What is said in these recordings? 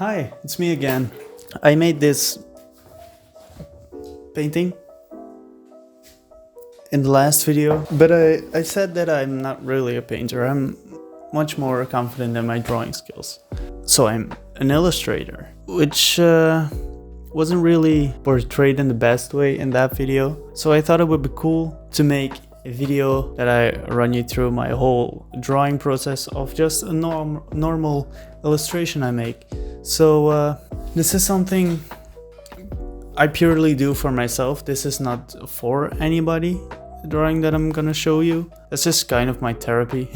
Hi, it's me again. I made this painting in the last video, but I said that I'm not really a painter. I'm much more confident in my drawing skills. So I'm an illustrator, which wasn't really portrayed in the best way in that video. So I thought it would be cool to make a video that I run you through my whole drawing process of just a normal illustration I make. So this is something I purely do for myself. This is not for anybody, the drawing that I'm gonna show you. It's just kind of my therapy.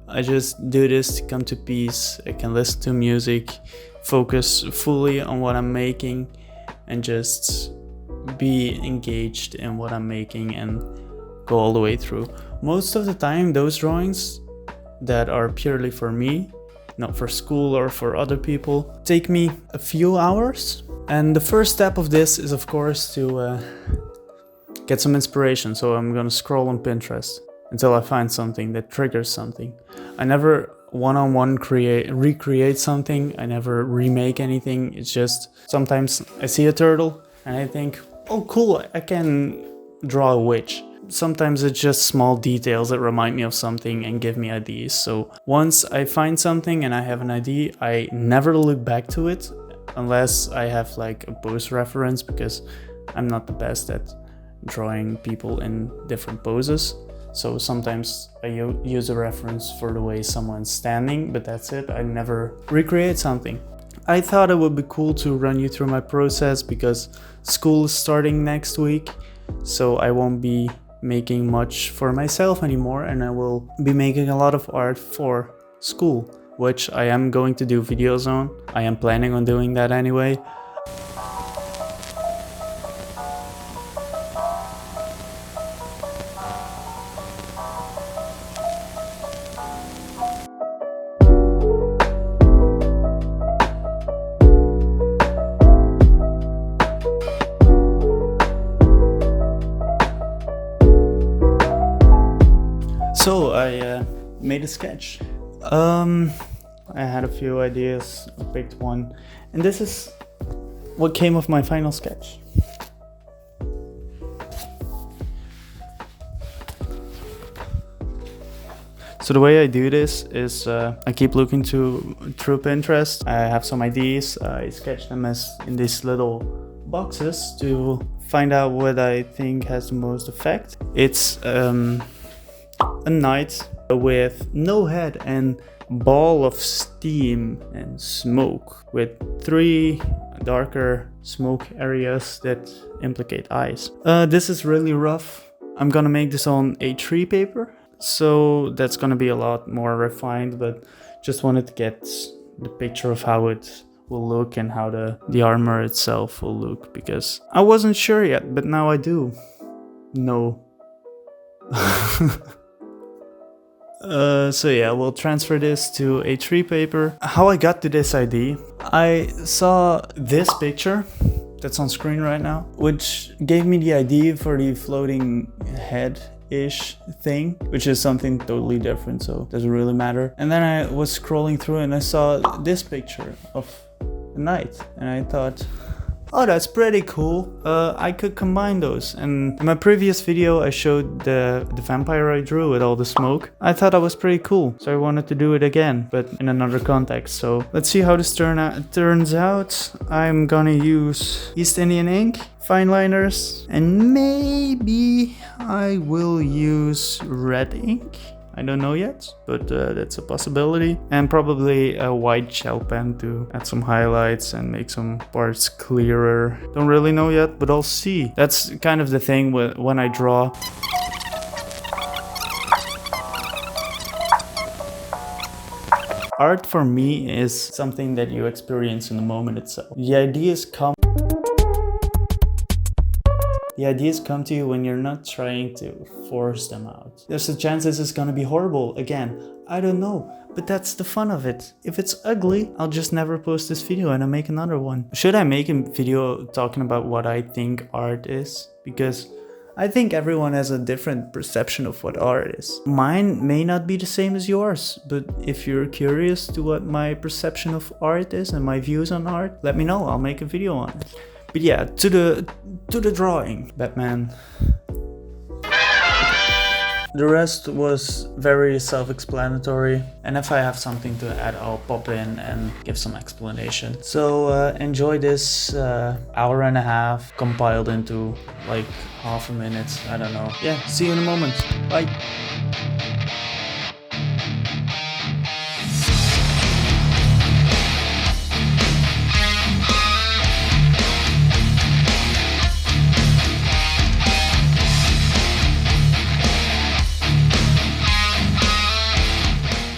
I just do this to come to peace. I can listen to music, focus fully on what I'm making, and just be engaged in what I'm making and go all the way through. Most of the time, those drawings that are purely for me, not for school or for other people, take me a few hours. And the first step of this is, of course, to get some inspiration. So I'm gonna scroll on Pinterest until I find something that triggers something. I never one-on-one recreate something. I never remake anything. It's just sometimes I see a turtle and I think, oh cool, I can draw a witch. Sometimes it's just small details that remind me of something and give me ideas. So once I find something and I have an idea, I never look back to it unless I have like a pose reference, because I'm not the best at drawing people in different poses. So sometimes I use a reference for the way someone's standing, but that's it. I never recreate something. I thought it would be cool to run you through my process because school is starting next week. So I won't be making much for myself anymore, and I will be making a lot of art for school, which I am going to do videos on. I am planning on doing that anyway. So I made a sketch. I had a few ideas, I picked one, and this is what came of my final sketch. So the way I do this is I keep looking through Pinterest. I have some ideas. I sketch them as in these little boxes to find out what I think has the most effect. It's a knight with no head and ball of steam and smoke with 3 darker smoke areas that implicate eyes. This is really rough. I'm gonna make this on A3 paper, so that's gonna be a lot more refined, but just wanted to get the picture of how it will look and how the armor itself will look, because I wasn't sure yet, but now I do know. So yeah, we'll transfer this to A3 paper. How I got to this idea, I saw this picture that's on screen right now, which gave me the idea for the floating head-ish thing, which is something totally different, so it doesn't really matter. And then I was scrolling through and I saw this picture of a knight, and I thought, oh, that's pretty cool. I could combine those. And in my previous video, I showed the vampire I drew with all the smoke. I thought that was pretty cool, so I wanted to do it again, but in another context. So let's see how this turns out. I'm gonna use East Indian ink, fine liners, and maybe I will use red ink. I don't know yet, but that's a possibility. And probably a white gel pen to add some highlights and make some parts clearer. Don't really know yet, but I'll see. That's kind of the thing when I draw. Art for me is something that you experience in the moment itself. The ideas come to you when you're not trying to force them out. There's a chance this is gonna be horrible again. I don't know, but that's the fun of it. If it's ugly, I'll just never post this video and I'll make another one. Should I make a video talking about what I think art is? Because I think everyone has a different perception of what art is. Mine may not be the same as yours, but if you're curious to what my perception of art is and my views on art, let me know, I'll make a video on it. But yeah, to the drawing, Batman. The rest was very self-explanatory, and if I have something to add, I'll pop in and give some explanation. So enjoy this hour and a half compiled into like half a minute, I don't know. Yeah, see you in a moment. Bye.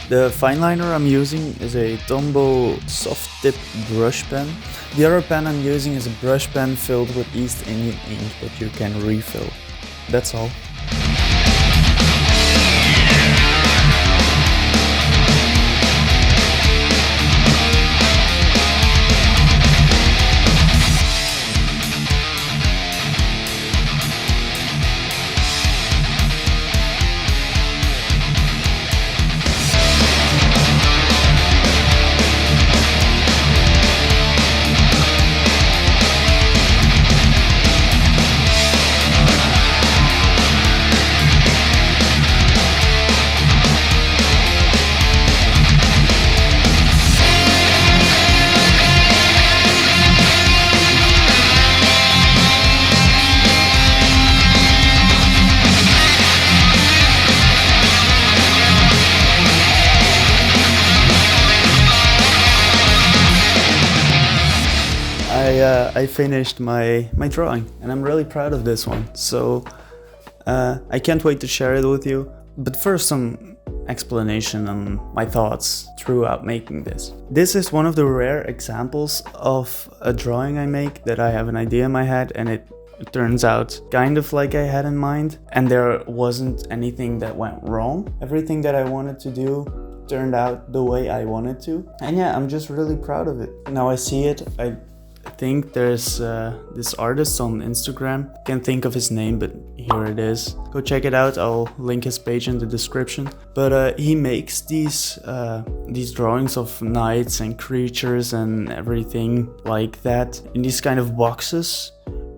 The fine liner I'm using is a Tombow soft tip brush pen. The other pen I'm using is a brush pen filled with East Indian ink that you can refill. That's all. I finished my drawing, and I'm really proud of this one. So I can't wait to share it with you. But first, some explanation on my thoughts throughout making this. This is one of the rare examples of a drawing I make that I have an idea in my head and it turns out kind of like I had in mind, and there wasn't anything that went wrong. Everything that I wanted to do turned out the way I wanted to. And yeah, I'm just really proud of it. Now I see it, I think there's this artist on Instagram. Can't think of his name, but here it is. Go check it out. I'll link his page in the description. But he makes these drawings of knights and creatures and everything like that in these kind of boxes.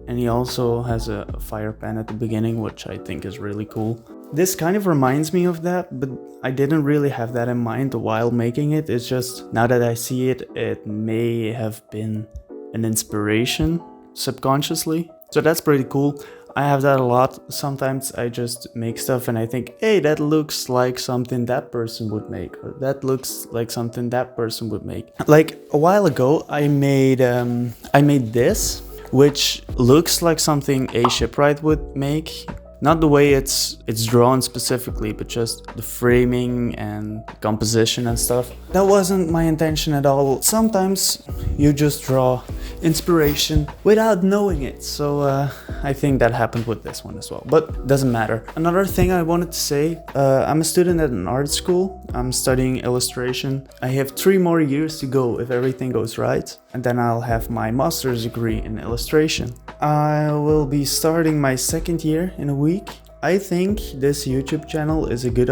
And he also has a fire pen at the beginning, which I think is really cool. This kind of reminds me of that, but I didn't really have that in mind while making it. It's just now that I see it, it may have been an inspiration subconsciously. So that's pretty cool. I have that a lot. Sometimes I just make stuff and I think, hey, that looks like something that person would make, or that looks like something that person would make. Like a while ago, I made this, which looks like something a shipwright would make. Not the way it's drawn specifically, but just the framing and composition and stuff. That wasn't my intention at all. Sometimes you just draw inspiration without knowing it. So I think that happened with this one as well, but doesn't matter. Another thing I wanted to say, I'm a student at an art school. I'm studying illustration. I have 3 more years to go if everything goes right, and then I'll have my master's degree in illustration. I will be starting my 2nd year in a week. I think this YouTube channel is a good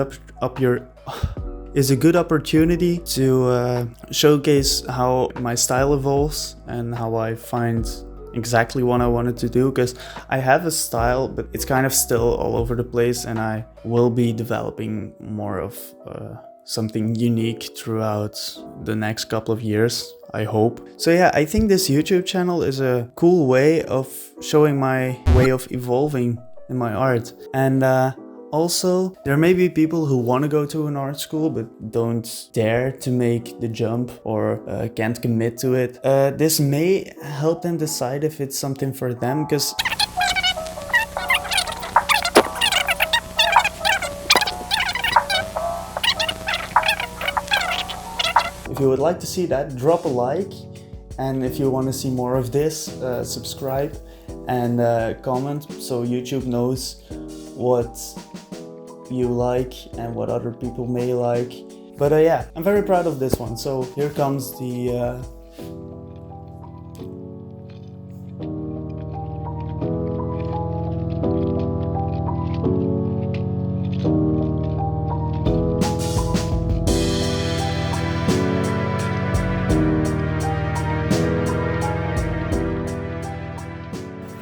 opportunity to showcase how my style evolves and how I find exactly what I wanted to do, because I have a style, but it's kind of still all over the place, and I will be developing more of something unique throughout the next couple of years, I hope. So yeah, I think this YouTube channel is a cool way of showing my way of evolving in my art. And also, there may be people who want to go to an art school but don't dare to make the jump or can't commit to it. This may help them decide if it's something for them, because if you would like to see that, drop a like, and if you want to see more of this, subscribe and comment so YouTube knows what you like and what other people may like. But yeah, I'm very proud of this one. So here comes the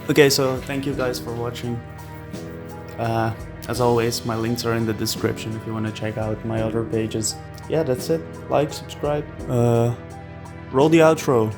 Okay, so thank you guys for watching. As always, my links are in the description if you want to check out my other pages. Yeah, that's it. Like, subscribe. Roll the outro.